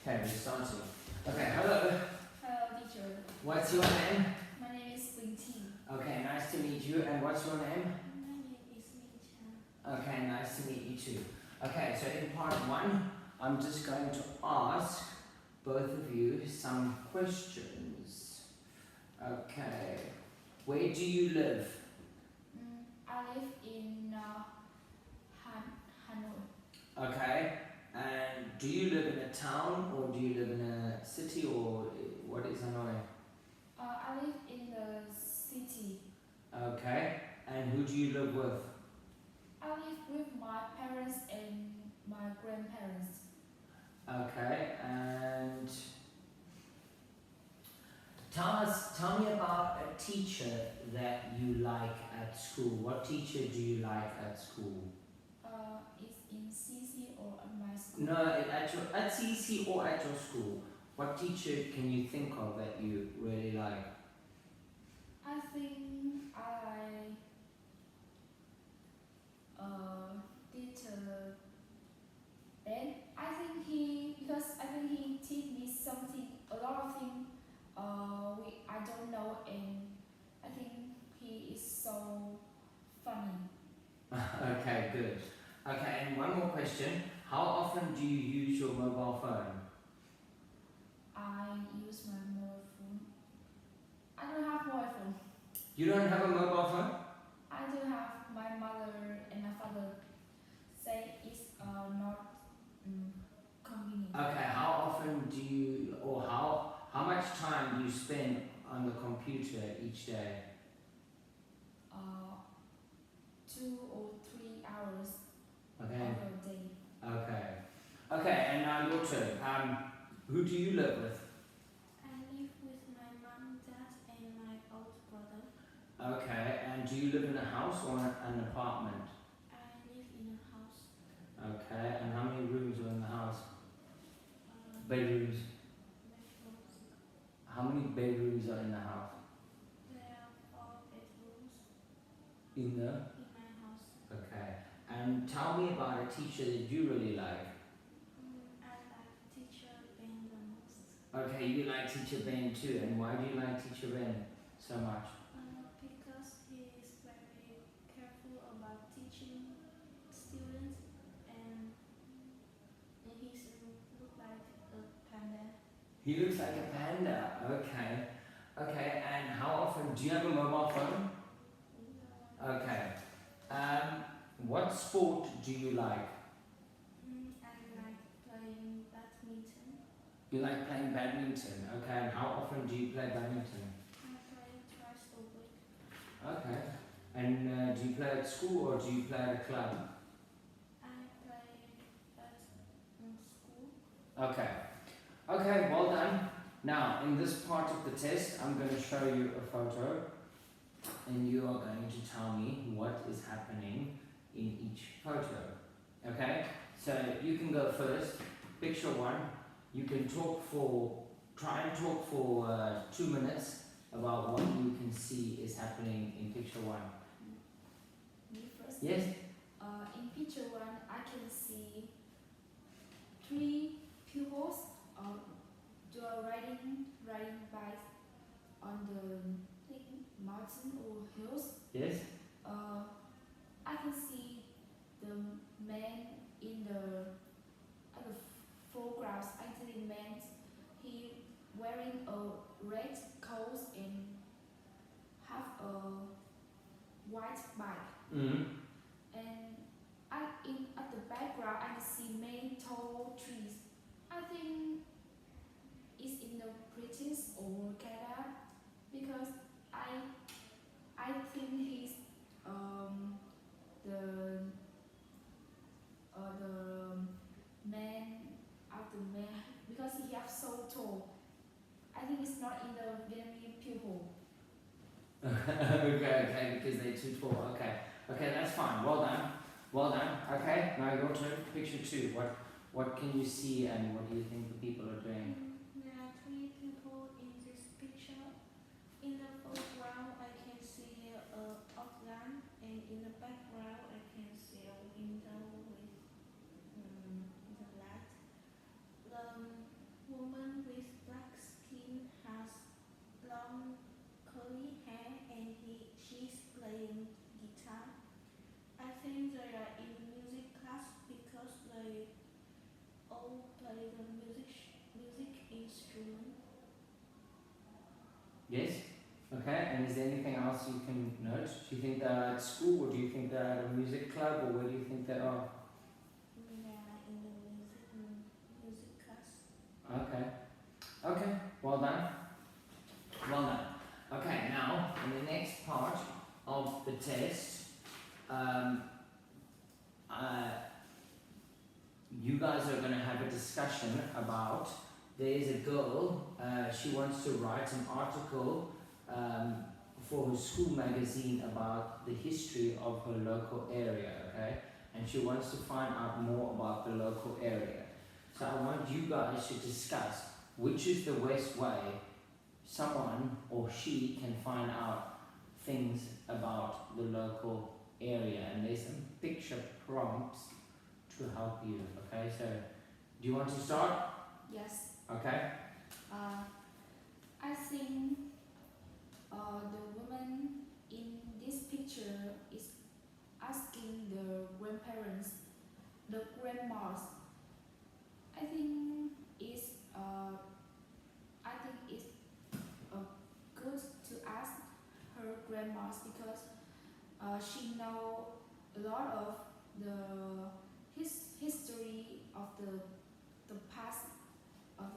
Okay, we're starting. Okay, hello. Hello, teacher. What's your name? My name is Quỳnh. Okay, nice to meet you. And what's your name? My name is Minh. Okay, nice to meet you too. Okay, so in part one, I'm just going to ask both of you some questions. Okay, where do you live? I live in Hanoi. Okay, and do you live in a town or do you live in a city or what is Hanoi? I live in the city. Okay, and who do you live with? I live with my parents and my grandparents. Okay, and tell me about a teacher that you like at school. What teacher do you like at school? It's in CEC or at my school? No, at CEC or at your school. What teacher can you think of that you really like? I think I like teacher Ben. I think he teach me something, a lot of things I don't know, and I think he is so funny. Okay, good. Okay, and one more question. How often do you use your mobile phone? I use my mobile phone. I don't have mobile phone. You don't have a mobile phone? I do have. My mother and my father say it's not convenient. Okay, how often do you, or how much time do you spend on the computer each day? 2 or 3 hours Okay. over a day. Okay. Okay, and now your turn. Who do you live with? I live with my mom, dad, and my old brother. Okay, and do you live in a house or an apartment? I live in a house. Okay, and how many rooms are in the house? Bedrooms. Bedrooms. How many bedrooms are in the house? There are 4 bedrooms In the? in my house. Okay, and tell me about a teacher that you really like. I like teacher Ben the most. Okay, you like teacher Ben too, and why do you like teacher Ben so much? Because he is very careful about teaching students, and he look like a panda. He looks like a panda. Okay. Okay, and how often do you have a mobile phone? Okay. What sport do you like? I like playing badminton. You like playing badminton. Okay, and how often do you play badminton? I play twice a week. Okay. And do you play at school or do you play at a club? I play at school. Okay. Okay, well done. Now, in this part of the test, I'm going to show you a photo and you are going to tell me what is happening in each photo. Okay? So you can go first. Picture one. You can try and talk for 2 minutes about what you can see is happening in picture one. Me first? Yes? In picture 1, I can see 3 pupils do a riding bike on the mountain or hills. Yes? I can see the man in the foreground. Actually, man, he wearing a red coat and have a white bike. Mm-hmm. And at the background, I can see many tall trees. I think it's in the British or Canada because I think he's the man of the man because he have so tall. I think it's not in the Vietnamese people. Okay, because they're too tall. Okay, that's fine. Well done. Okay, now your turn. Picture 2. What can you see and what do you think the people are doing? There are 3 people in this picture. In the foreground, I can see a outline, and in the background, I can see a window with the light. Yes? Okay, and is there anything else you can note? Do you think they're at school, or do you think they're at a music club, or where do you think they are? Yeah, in the music class. Okay. Okay, well done. Well done. Okay, now, in the next part of the test, uh, you guys are going to have a discussion about, there's a girl, she wants to write an article for her school magazine about the history of her local area, okay? And she wants to find out more about the local area. So I want you guys to discuss which is the best way someone or she can find out things about the local area. And there's some picture prompts to help you, okay? So, do you want to start? Yes. Okay. I think the woman in this picture is asking the grandparents, the grandmas. I think it's good to ask her grandmas because she know a lot of the history of the past of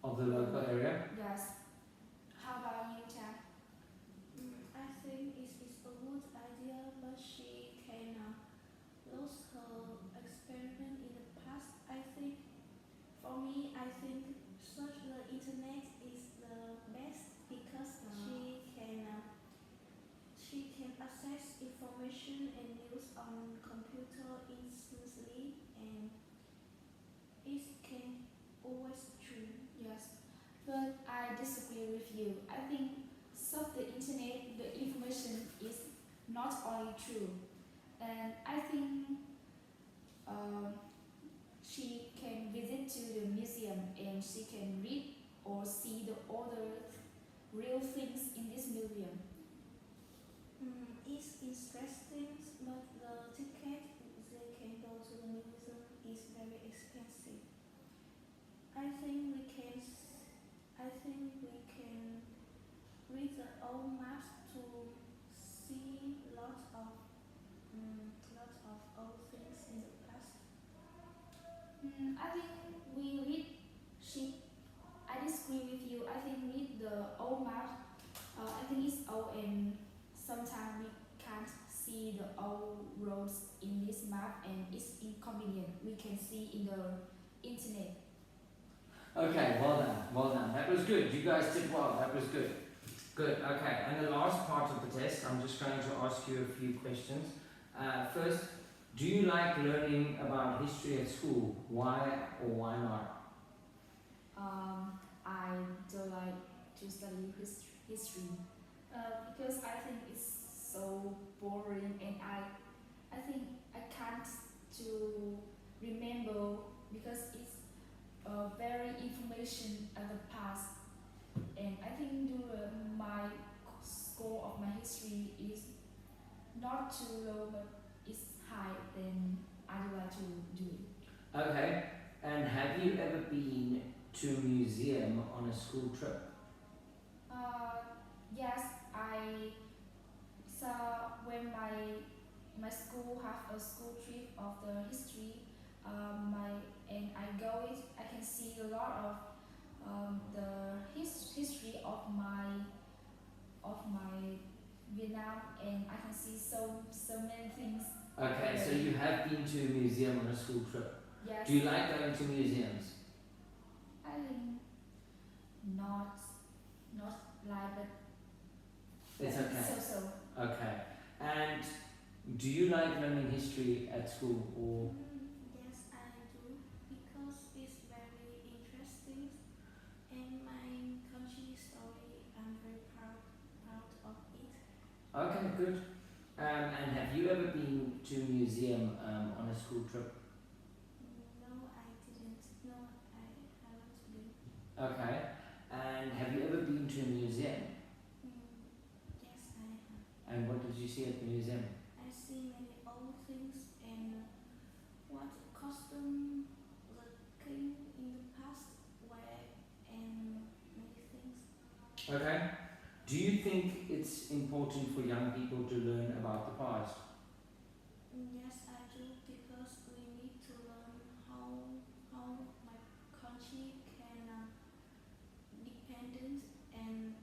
Of the local area? yes. How about you, Trang? I think it's a good idea, but she can lose her experiment in the past. I think, for me, I think search the internet is the best because she can access information and news on computer instantly, and it can always true. Yes, but I disagree with you. I think surf the internet, the information is not only true, and I think um, she can visit to the museum and she can read or see the other real things in this museum. It's interesting, but the ticket they can go to the museum is very expensive. I think we can. I think we can read the old maps to see lots of old things in the past. I think we read. She. I disagree with you. I think read the old map. I think it's old and sometimes we can't see the old roads in this map and it's inconvenient. We can see in the internet. Okay, well done, well done. That was good. You guys did well. That was good. Good, okay. And the last part of the test, I'm just going to ask you a few questions. First, do you like learning about history at school? Why or why not? I don't like to study history because I think it's so boring and I think I can't to remember because it's very information of the past, and I think my score of my history is not too low but it's high, then I would like to do it. Okay, and have you ever been to a museum on a school trip? Yes, I saw when my school have a school trip of the history. I go it. I can see a lot of the history of my Vietnam, and I can see so many things. Okay, so you have been to a museum on a school trip. Yes. Do you like going to museums? I think not like, but it's okay. So. Okay. And do you like learning history at school or? Yes, I do because it's very interesting and my country story. I'm very proud of it. Okay, good. And have you ever been to a museum on a school trip? No, I didn't. No, I haven't been. Okay. And have you ever been to a museum? Yes, I have. And what did you see at the museum? I see many old things and what costume the king in the past wear and many things. Do you think it's important for young people to learn about the past? Yes, I do, because we need to learn how my country can dependent and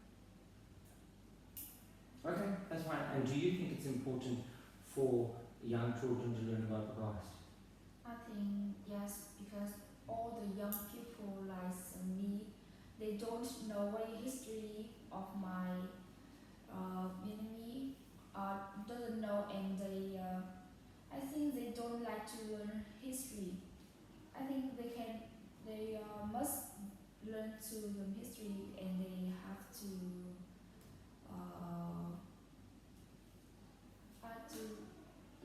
Okay, that's fine. And do you think it's important for young children to learn about the past? I think yes, because all the young people like me, they don't know any history of my Vietnamese, doesn't know, and they I think they don't like to learn history. I think they must learn to learn history, and they uh, have to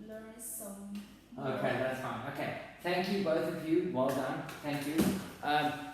learn some. Okay, that's fine. Okay, thank you both of you. Well done. Thank you.